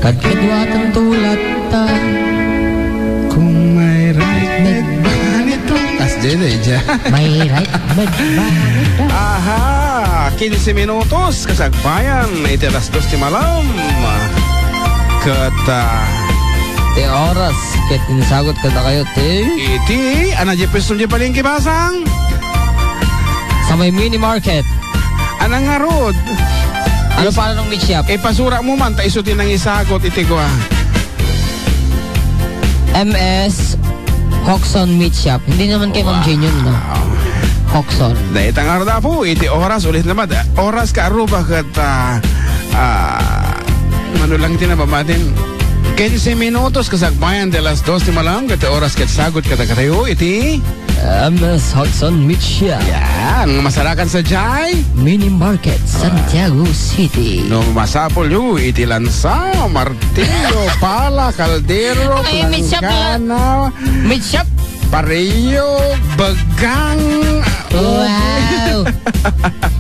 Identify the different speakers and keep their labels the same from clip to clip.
Speaker 1: Kadkadwatan tulat ta.
Speaker 2: Kung may right med ba nito? Tas dyan.
Speaker 1: May right med ba nito?
Speaker 2: Aha! 15 minutos kasagbayan. Iti alas 2 ti malam. Kata...
Speaker 1: Te oras. Ket tinasagot ka na kayo, te.
Speaker 2: Iti, ana di pwesto di palengke basang?
Speaker 1: Sa may mini market.
Speaker 2: Anang nga rod?
Speaker 1: Ano pa nung meat shop?
Speaker 2: Pasura mo man, taisutin ang isagot, iti ko
Speaker 1: MS Hoxon Meat Shop. Hindi naman kay Ma'am Jane yun, no? Hoxon.
Speaker 2: Dahil tangar na po, iti oras ulit naman. Oras ka aruba kat ano lang tinabamatin 15 minutos kasagbayan de las 2 di malam kat oras kat sagot katayo iti
Speaker 1: MS Hoxon Meat Shop.
Speaker 2: yan masarakan sa Jai
Speaker 1: Mini Market, Santiago City.
Speaker 2: no masapol yu iti lansa martillo pala kaldero
Speaker 1: Ay, meat shop
Speaker 2: planggana
Speaker 1: Meat Shop.
Speaker 2: pareyo bagang
Speaker 1: Wow.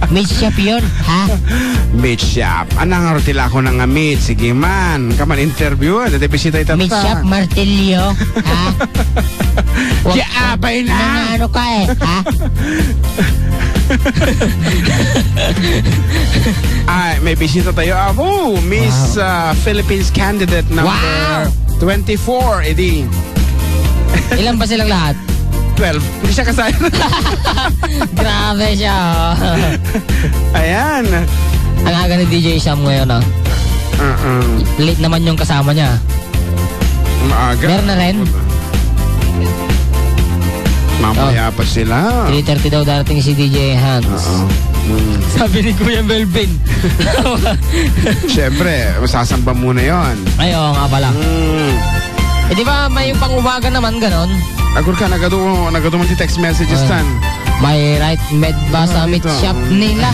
Speaker 1: Meat Shop yun, ha?
Speaker 2: meat shop anang arutila ko ng meat sige man kaman interview dati bisita itata
Speaker 1: Meat Shop Martillo, ha?
Speaker 2: Kiabay na
Speaker 1: Ano ka eh, ha?
Speaker 2: Ay, may bisita tayo. Ako, Miss Philippines candidate number
Speaker 1: Wow!
Speaker 2: 24, edi.
Speaker 1: Ilan ba silang lahat?
Speaker 2: 12. Hindi siya kasaya.
Speaker 1: Grabe siya, oh.
Speaker 2: Ayan.
Speaker 1: Ang aga ni DJ Sam ngayon, oh. Late naman yung kasama niya.
Speaker 2: Maaga.
Speaker 1: Meron na rin?
Speaker 2: Mamaya pa sila.
Speaker 1: 3:30 daw darating si DJ Hans. Sabi ni Kuya Melvin.
Speaker 2: Siyempre, masasamba muna yon.
Speaker 1: Ay, oo nga pala. Eh, di ba may pang-umaga naman, ganon?
Speaker 2: Agur ka, nagaduman ti text messages tan.
Speaker 1: May right med ba sa meat shop nila?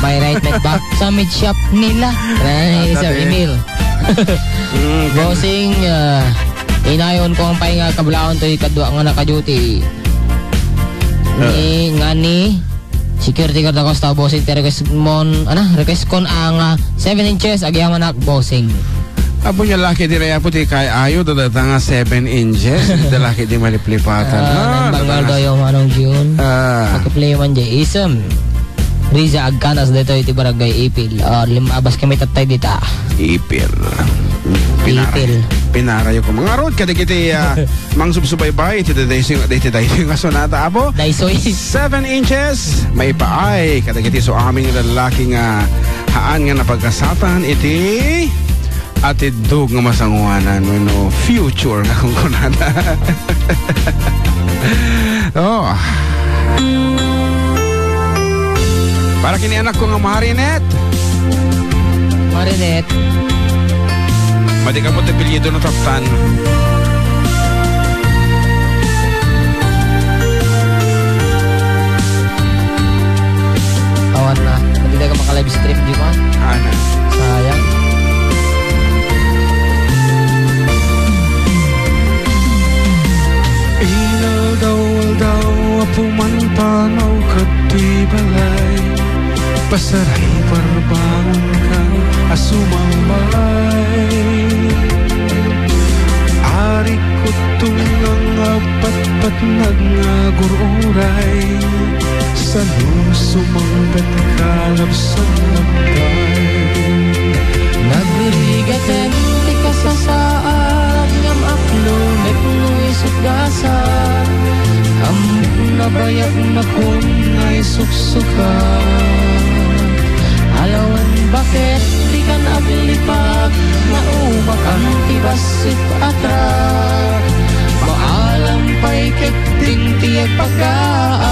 Speaker 1: May right med ba sa meat shop nila? Ay, Sir Emil. Bossing, inayon ko ang pahinga kablaon to ikadwa nga naka-duty. Ni security guard ako sa bossing request kon ang 7 inches agyaman nak bossing.
Speaker 2: Abo niya laki di raya puti kay ayo dadatanga 7 inches. Dalaki di maliplipatan.
Speaker 1: Nangbangal daw yung anong June. Pagka-play man dyan isam. Riza Agkanas dito iti barangay Ipil. Limabas kami tatay dita.
Speaker 2: Ipil.
Speaker 1: Ipil.
Speaker 2: Pinarayo ko. Mga road kadikiti mang subsubaybay. Iti dayo yung asonata. Abo?
Speaker 1: Daisoy.
Speaker 2: 7 inches. May paay. Kadikiti so aming lalaking haan nga napagkasatan. Iti atidog nga masanguanan. No, future nga kung kunana. Oh. Para kini anak ko nga Marinet.
Speaker 1: Marinet.
Speaker 2: Mati ka mo tapilyedo na taptan.
Speaker 1: Awan na. Hindi ka maka-live stream, di ba?
Speaker 2: Ana.
Speaker 1: Sayang.
Speaker 2: Daw pumantanaw kato'y balay pasaray parbangon ka asumambay ari ko tungang apat-pat nagnagururay sa sumanggat kalab sa labday
Speaker 1: Nagrigaten di ka sa saan ngam aklonit mo'y sugdasan am nabayag na kung ay suksukan alawan bakit di ka nabilipag na umakang tibasit atrak maalam pa'y kiting tiyag pagkaan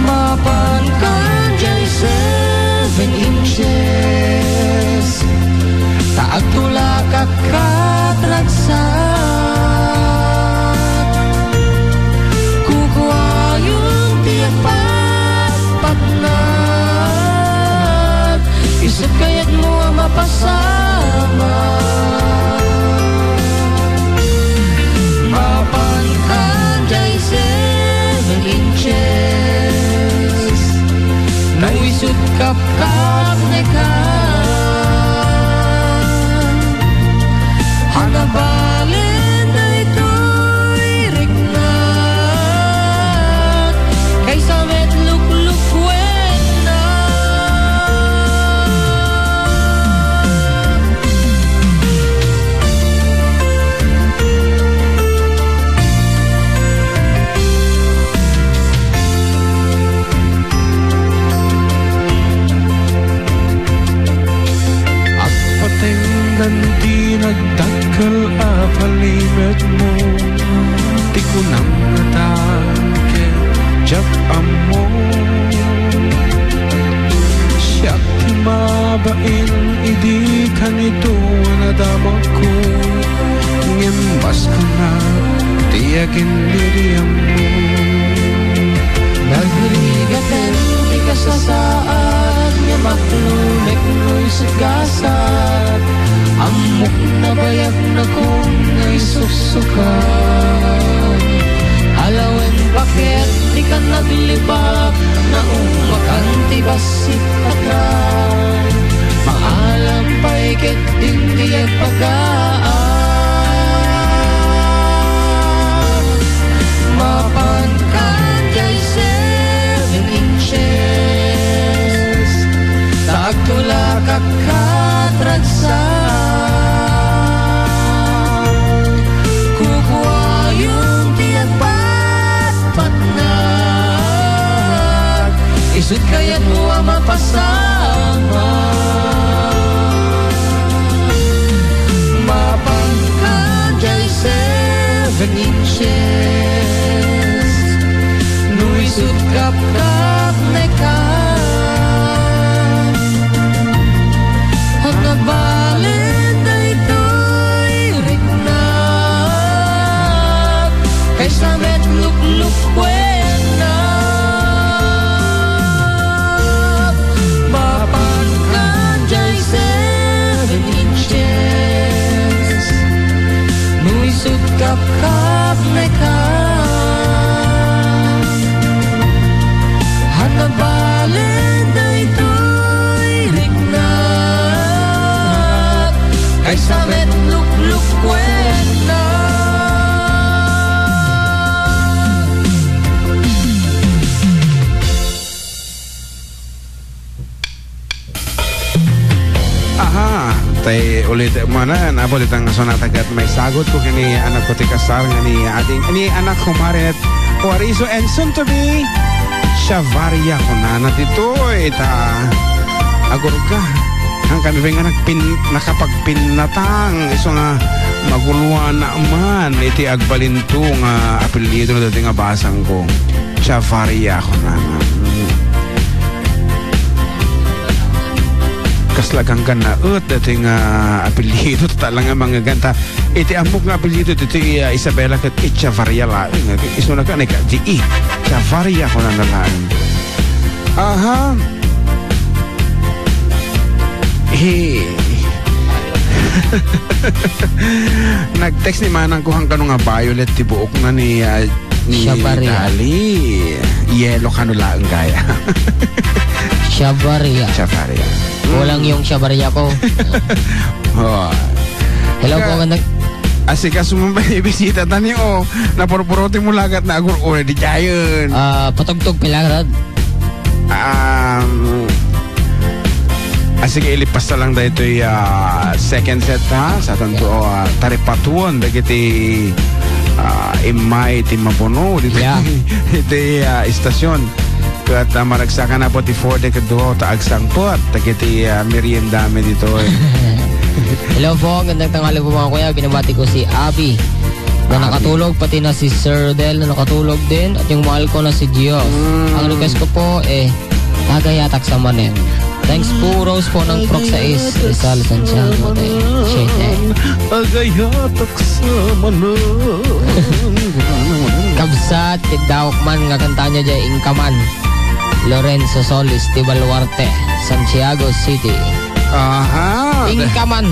Speaker 1: mapan ka dyan 7 inches taag tulak at katragsan isip kaya't mo ang mapasama mapan ka dyan 7 inches nawisod kap-kap na ka
Speaker 2: bain idi kanito nadama ko ngembas ko na tiyakin diriyam mo
Speaker 1: Nagrigaten di kasasaad nga maklunek no'y sigasat amok na bayag na kong ngay susukan Alawen bakit di ka naglibak na umakanti basit takran maalam pa'y ket din di pagaan mapan kan kay 7 inches tagtula kakatradsan kukuha yung tiyag patpat isut kaya't huwa mapasama mapangkan kay 7 inches nuisut kap-kap nekan at nabalin na ito'y rignat kaysa metluk-luk kwena mapangkan kay 7 inches nuisut kap-kap nekan at nabalin na ito'y rignat kaysa metluk-luk kwena
Speaker 2: aha tay ulit mana nabo ditang sonata kat may sagot ko kini anak ko ti kasar ni ading ni anak ko Maret Wariso and soon to be Shavaria ko na dito ita agurga ang kami nga nakapagpinatang iso nga maguluan na man iti agbalinto nga apelyido na dati nga basang ko Shavaria ko na kaslagang gana dati nga apelyido talang nga mga ganta iti amok nga apelyido iti Isabela kat Shavaria la iso na ka ka G.E. Shavaria ko na nalaan aha nag-text ni manang ko hang kanong nga Violet ti buok na ni
Speaker 1: Shavaria.
Speaker 2: Dali yelo kanula ang gaya
Speaker 1: Shavaria walang yung Shavaria ko
Speaker 2: oh.
Speaker 1: hello po ganda
Speaker 2: asika sumambay bisita tani o napurpurotin mo lagat na agur o di jayon
Speaker 1: patugtog pilarad
Speaker 2: sige ilipas na lang da ito second set ha sa tanto taripatuan dagiti imay ti mapuno dito ito istasyon kat maragsakan na po ti 4 dekado taagsang po at dagiti merienda me dito
Speaker 1: hello po gandang tanghali po mga kuya binabati ko si Abby na nakatulog pati na si Sir Del na nakatulog din at yung mahal ko na si Dios ang request ko po tagayatak sa manen. Thanks po Rose po ng Proc 6 Rizal Santiago de Chete
Speaker 2: tagayatak sa manen
Speaker 1: kabsat tidawak man nga kanta niya dyan Ingkaman Lorenzo Solis di Baluarte Santiago City
Speaker 2: aha
Speaker 1: Ingkaman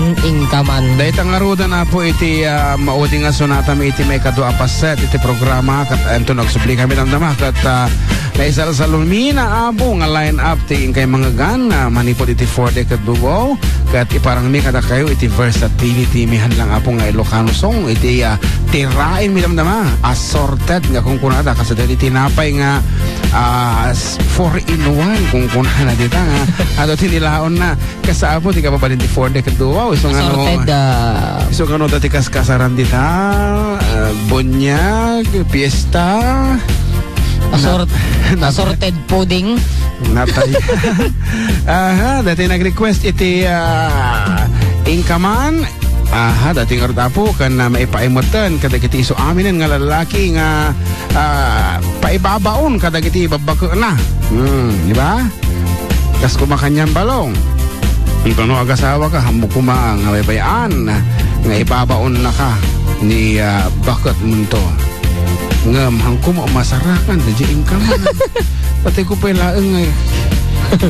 Speaker 2: dahil tangaruda na po iti mauding nga sonata may iti may kadua paset iti programa kat ento nagsubli kami ng dama kat naisal sa lumina abo nga line up ti kay mga gana manipod iti 4 dekado kat iparang mi kada kayo iti versatility mihan lang apo nga Ilocano song iti tirain mi damdama assorted nga kung kunada kasi dali tinapay nga 4-in-1 kung kunada dita nga ato tinilaon na kasabo ti kapabalin ti 4 dekado iso nga no iso nga no dati kaskasaran dita bunyag fiesta
Speaker 1: assorted pudding
Speaker 2: natay aha dati nag-request iti Ingkaman aha dati nga po kan maipaimutan kadagiti iso aminen nga lalaki nga paibabaon kadagiti babako na di ba kas kumakanyang balong Ito no, agasawa ka, hambog kumaang, baybayan, nga ibabaon na ka ni bakit munto. Ngam, hangko mo masarakan, di ingkaman. Pati ko pa ilaang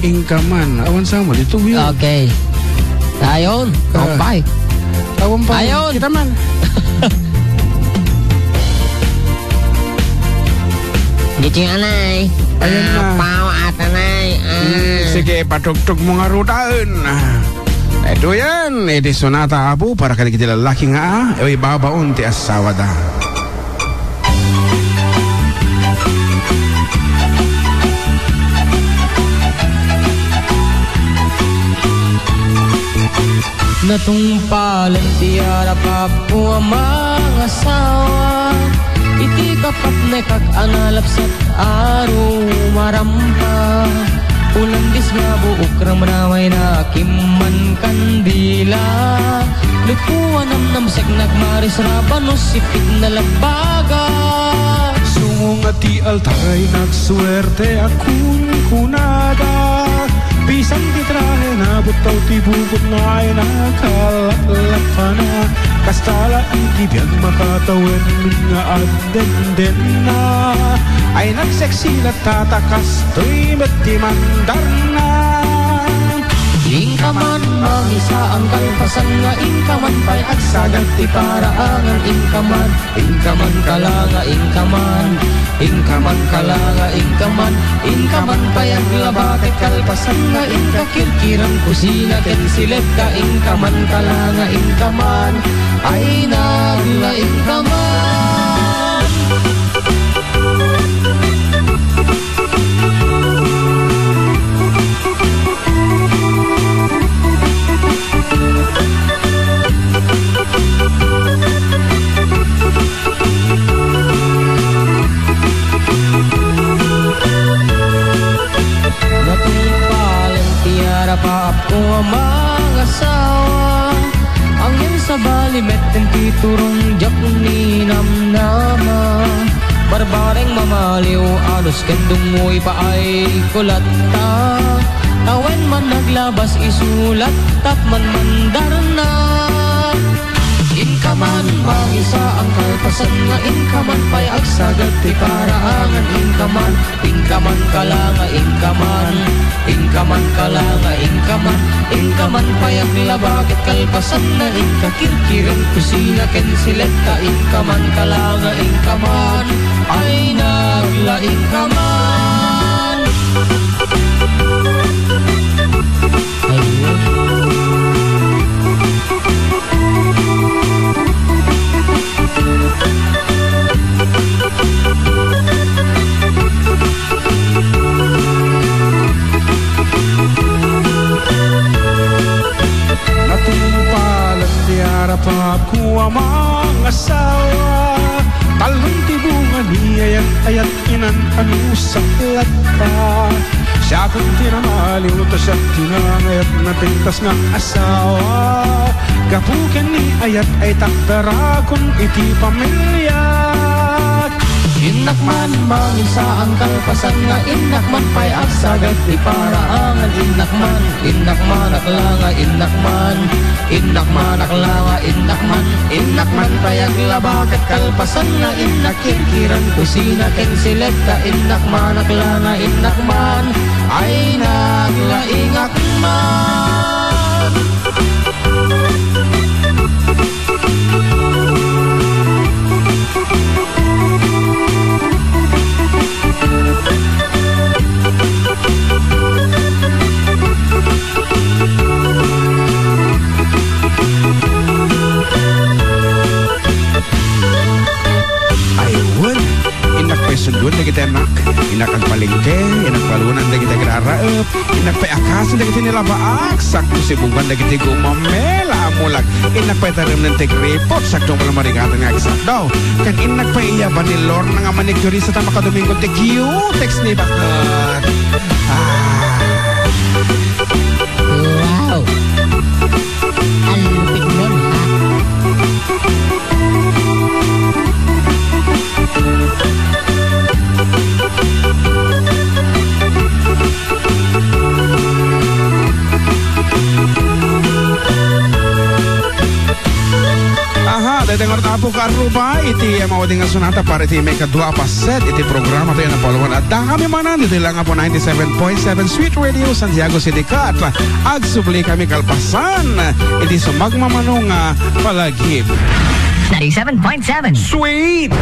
Speaker 2: ingkaman. Awan sa mo, dito yun.
Speaker 1: Okay. Ayon, kompay.
Speaker 2: Awan pa,
Speaker 1: Ayon.
Speaker 2: kita man.
Speaker 1: Dito yung anay.
Speaker 2: Ayun na.
Speaker 1: Pao at anay.
Speaker 2: Sige, patugtog mo nga rutaan. Ito yan, edi sonata abu para kali kita lalaki nga, ibabaon ti asawa da.
Speaker 1: Natumpalan tiara pa po ang mga asawa. Iti kapat na kag-analap sa araw marampa. Ulandis nga buok ramramay na kimman kandila. Lupuan namnamsek nagmaris rabanos sipit na labaga.
Speaker 2: Sungo nga ti altaray nagswerte akun kunada. Pisang ti trahe na butaw ti bukod nga ay nakalat pa na. Kastala iti biyag makatawin nga adden na. Ay nagseksilat tatakas to'y mati mandar na.
Speaker 1: Ingkaman mangisa ang kalpasan nga ingkaman pa'y agsagat ti paraangan ingkaman. Ingkaman kalanga ingkaman. Ingkaman kalanga ingkaman. Ingkaman pa'y aglabaket kalpasan nga ingkakirkiran kusina ken silet ka ingkaman kalanga ingkaman. Ay nagla ingkaman. Natumpalan tiara pa po ang mga asawa. Ang yan sa balimet ng titurong jak ni namnama. Barbareng mamaliw alos kendungoy pa ay kulata. Awen man naglabas isulat tat man mandar na. Ingkaman mangisa ang kalpasan nga ingkaman pa'y agsagat ti paraangan ingkaman. Ingkaman kalanga ingkaman. Ingkaman kalanga ingkaman. Ingkaman pa'y aglabaket kalpasan na ingkakirkiran kusina ken silet ka ingkaman kalanga ingkaman. Ay nagla ingkaman. Ayun.
Speaker 2: Natumpalan ti harapap ko ang mga asawa. Talong tibungan niya ayat inan anusak lata. Siya kung tinamaliw to siya tinangayat na pintas nga asawa. Kapuken ni ayat ay takdara kung iti pamilya.
Speaker 1: Inakman mangisa ang kalpasan nga inakman pa'y agsagat ti paraangan inakman. Inakman aklanga inakman. Inakman aklanga inakman. Inakman pa'y aglabaket kalpasan nga inakirkiran kusina ken silet ka inakman aklanga inakman. Ay naglaingakman.
Speaker 2: Ayun, inak pa'y sundun na kita anak. Inak ang palengke, inak palunan na kita graraep. Inak pa'y akasan na kita nilabaak. Sakto si bungan na kita gumamela amulag. Inak pa'y tarim ng tig-report. Saktong pala marigatan nga isak daw. Kan inak pa'y iyaban ni Lord na nga manikuri sa tama kadomingo tig-text ni bakit.
Speaker 1: Wow. Ang lupit nun ha.
Speaker 2: Martapo ka Aruba, iti mawading nga sonata para iti may kadwa pa set, iti programa tayo na paluan. At kami manan, dito lang nga po 97.7 Sweet Radio, Santiago City Cat. Agsubli kami kalpasan, iti sumagmamanong palagip.
Speaker 3: 97.7
Speaker 2: Sweet!